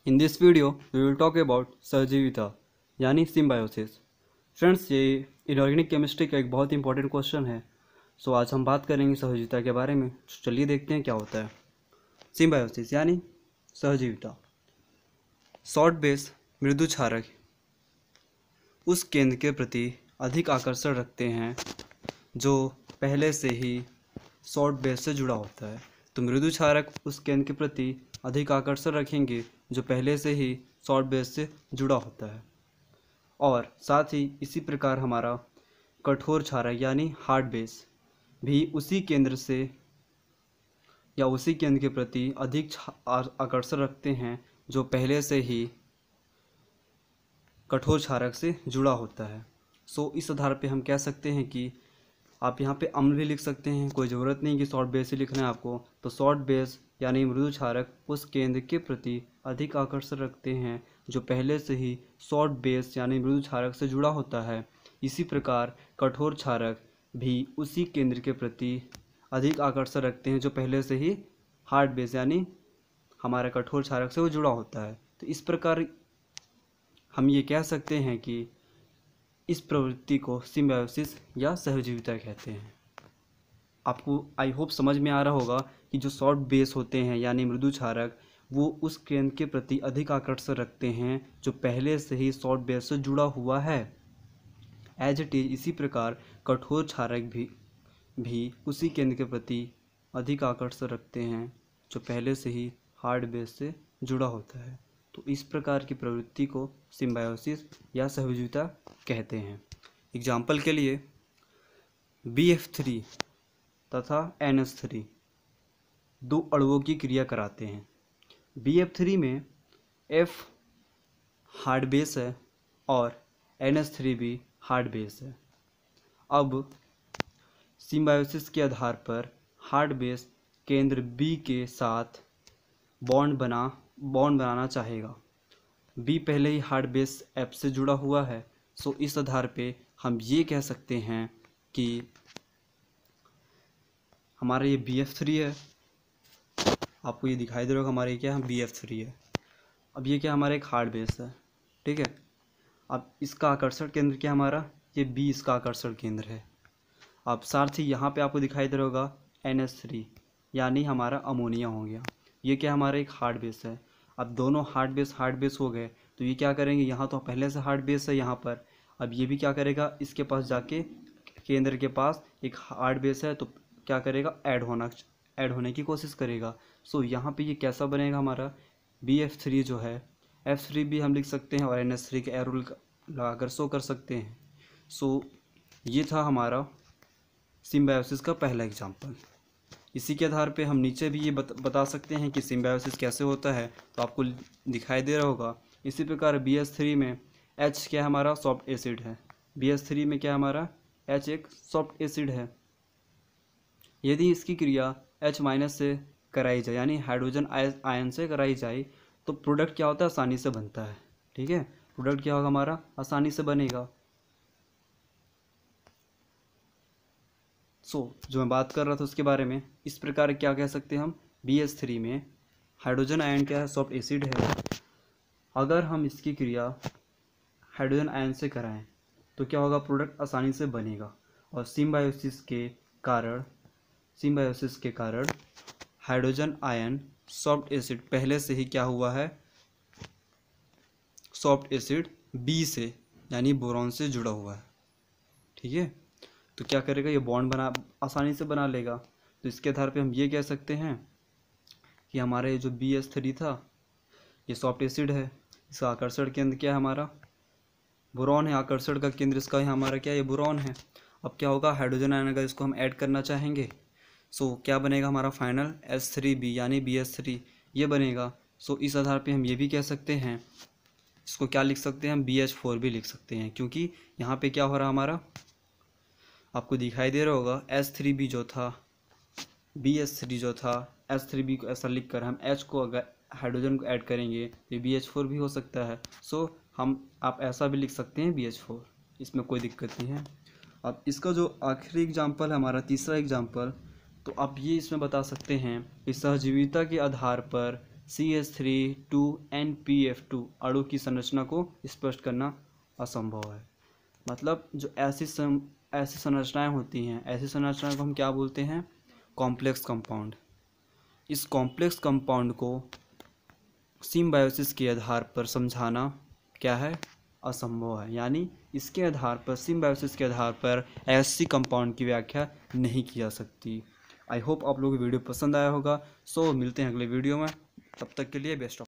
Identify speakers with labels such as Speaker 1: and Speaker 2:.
Speaker 1: In this video, we will talk about सहजीविता यानी symbiosis. Friends, ये inorganic chemistry का एक बहुत इंपॉर्टेंट क्वेश्चन है। सो आज हम बात करेंगे सहजीविता के बारे में। चलिए देखते हैं क्या होता है सिम्बायोसिस यानी सहजीविता। शॉर्ट बेस मृदु क्षारक उस केंद्र के प्रति अधिक आकर्षण रखते हैं जो पहले से ही शॉर्ट बेस से जुड़ा होता है। तो मृदु क्षारक उस केंद्र के प्रति अधिक आकर्षण रखेंगे जो पहले से ही शॉर्ट बेस से जुड़ा होता है। और साथ ही इसी प्रकार हमारा कठोर क्षारक यानी हार्ड बेस भी उसी केंद्र से या उसी केंद्र के प्रति अधिक आकर्षण रखते हैं जो पहले से ही कठोर क्षारक से जुड़ा होता है। सो इस आधार पे हम कह सकते हैं कि आप यहाँ पे अम्ल भी लिख सकते हैं, कोई ज़रूरत नहीं कि शॉर्ट बेस ही लिखना है आपको। तो शॉर्ट बेस यानी मृदु क्षारक उस केंद्र के प्रति अधिक आकर्षण रखते हैं जो पहले से ही शॉर्ट बेस यानी मृदु क्षारक से जुड़ा होता है। इसी प्रकार कठोर क्षारक भी उसी केंद्र के प्रति अधिक आकर्षण रखते हैं जो पहले से ही हार्ड बेस यानी हमारा कठोर क्षारक से वो जुड़ा होता है। तो इस प्रकार हम ये कह सकते हैं कि इस प्रवृत्ति को सिम्बायोसिस या सहजीविता कहते हैं। आपको आई होप समझ में आ रहा होगा कि जो शॉर्ट बेस होते हैं यानी मृदु क्षारक वो उस केंद्र के प्रति अधिक आकर्षण रखते हैं जो पहले से ही शॉर्ट बेस से जुड़ा हुआ है। एज इट इज इसी प्रकार कठोर क्षारक भी उसी केंद्र के प्रति अधिक आकर्षण रखते हैं जो पहले से ही हार्ड बेस से जुड़ा होता है। तो इस प्रकार की प्रवृत्ति को सिम्बायोसिस या सहजीविता कहते हैं। एग्जाम्पल के लिए BF3 तथा NH3 दो अणुओं की क्रिया कराते हैं। BF3 में F हार्ड बेस है और NH3 भी हार्ड बेस है। अब सिम्बायोसिस के आधार पर हार्ड बेस केंद्र B के साथ बॉन्ड बनाना चाहेगा। B पहले ही हार्ड बेस F से जुड़ा हुआ है। सो इस आधार पे हम ये कह सकते हैं कि हमारा ये BF3 है। आपको ये दिखाई दे रहा होगा हमारे क्या है BF3 है। अब ये क्या हमारा एक हार्ड बेस है, ठीक है। अब इसका आकर्षण केंद्र क्या हमारा ये B इसका आकर्षण केंद्र है। अब साथ ही यहाँ पे आपको दिखाई दे रहा होगा NH3 यानी हमारा अमोनिया हो गया। ये क्या हमारा एक हार्ड बेस है। अब दोनों हार्ड बेस हो गए तो ये क्या करेंगे, यहाँ तो पहले से हार्ड बेस है यहाँ पर। अब ये भी क्या करेगा, इसके पास जाके केंद्र के पास एक हार्ड बेस है तो क्या करेगा, ऐड होने की कोशिश करेगा। सो यहाँ पे ये कैसा बनेगा हमारा BF3 जो है, F3 भी हम लिख सकते हैं और NH3 के एरो लगाकर शो कर सकते हैं। सो ये था हमारा सिम्बायोसिस का पहला एग्जाम्पल। इसी के आधार पे हम नीचे भी ये बता सकते हैं कि सिम्बायोसिस कैसे होता है। तो आपको दिखाई दे रहा होगा इसी प्रकार BH3 में H क्या हमारा सॉफ्ट एसिड है। BH3 में क्या हमारा H एक सॉफ्ट एसिड है। यदि इसकी क्रिया H- से कराई जाए यानी हाइड्रोजन आयन से कराई जाए तो प्रोडक्ट क्या होता है, आसानी से बनता है, ठीक है। प्रोडक्ट क्या होगा हमारा, आसानी से बनेगा। जो मैं बात कर रहा था उसके बारे में, इस प्रकार क्या कह सकते हैं हम, BH3 में हाइड्रोजन आयन क्या है, सॉफ्ट एसिड है। अगर हम इसकी क्रिया हाइड्रोजन आयन से कराएं तो क्या होगा, प्रोडक्ट आसानी से बनेगा। और सिम्बायोसिस के कारण हाइड्रोजन आयन सॉफ्ट एसिड पहले से ही क्या हुआ है, सॉफ्ट एसिड B से यानी बोरॉन से जुड़ा हुआ है, ठीक है। तो क्या करेगा, ये बॉन्ड आसानी से बना लेगा। तो इसके आधार पे हम ये कह सकते हैं कि हमारे जो BH3 था ये सॉफ्ट एसिड है। इसका आकर्षण केंद्र क्या है हमारा, बोरॉन है। आकर्षण का केंद्र इसका है हमारा क्या, ये बोरॉन है। अब क्या होगा, हाइड्रोजन आयन अगर इसको हम ऐड करना चाहेंगे सो क्या बनेगा हमारा फाइनल H3B यानी BH3 ये बनेगा। सो इस आधार पे हम ये भी कह सकते हैं, इसको क्या लिख सकते हैं हम, BH4 भी लिख सकते हैं। क्योंकि यहाँ पे क्या हो रहा हमारा, आपको दिखाई दे रहा होगा H3B जो था, BH3 जो था, H3B को ऐसा लिख कर हम H को अगर हाइड्रोजन को ऐड करेंगे तो BH4 भी हो सकता है। सो आप ऐसा भी लिख सकते हैं BH4, इसमें कोई दिक्कत नहीं है। अब इसका जो आखिरी एग्जाम्पल है हमारा तीसरा एग्जाम्पल, तो आप ये इसमें बता सकते हैं कि सहजीविता के आधार पर CH3 2NPF2 अणु की संरचना को स्पष्ट करना असंभव है। मतलब जो ऐसी संरचनाएं होती हैं, ऐसी संरचनाओं को हम क्या बोलते हैं? Complex compound. इस कॉम्प्लेक्स कंपाउंड को सिम्बायोसिस के आधार पर समझाना क्या है? असंभव है। यानी इसके आधार पर, सिम्बायोसिस के आधार पर ऐसी कंपाउंड की व्याख्या नहीं की जा सकती। आई होप आप लोगों को वीडियो पसंद आया होगा। सो मिलते हैं अगले वीडियो में, तब तक के लिए बेस्ट ऑफ।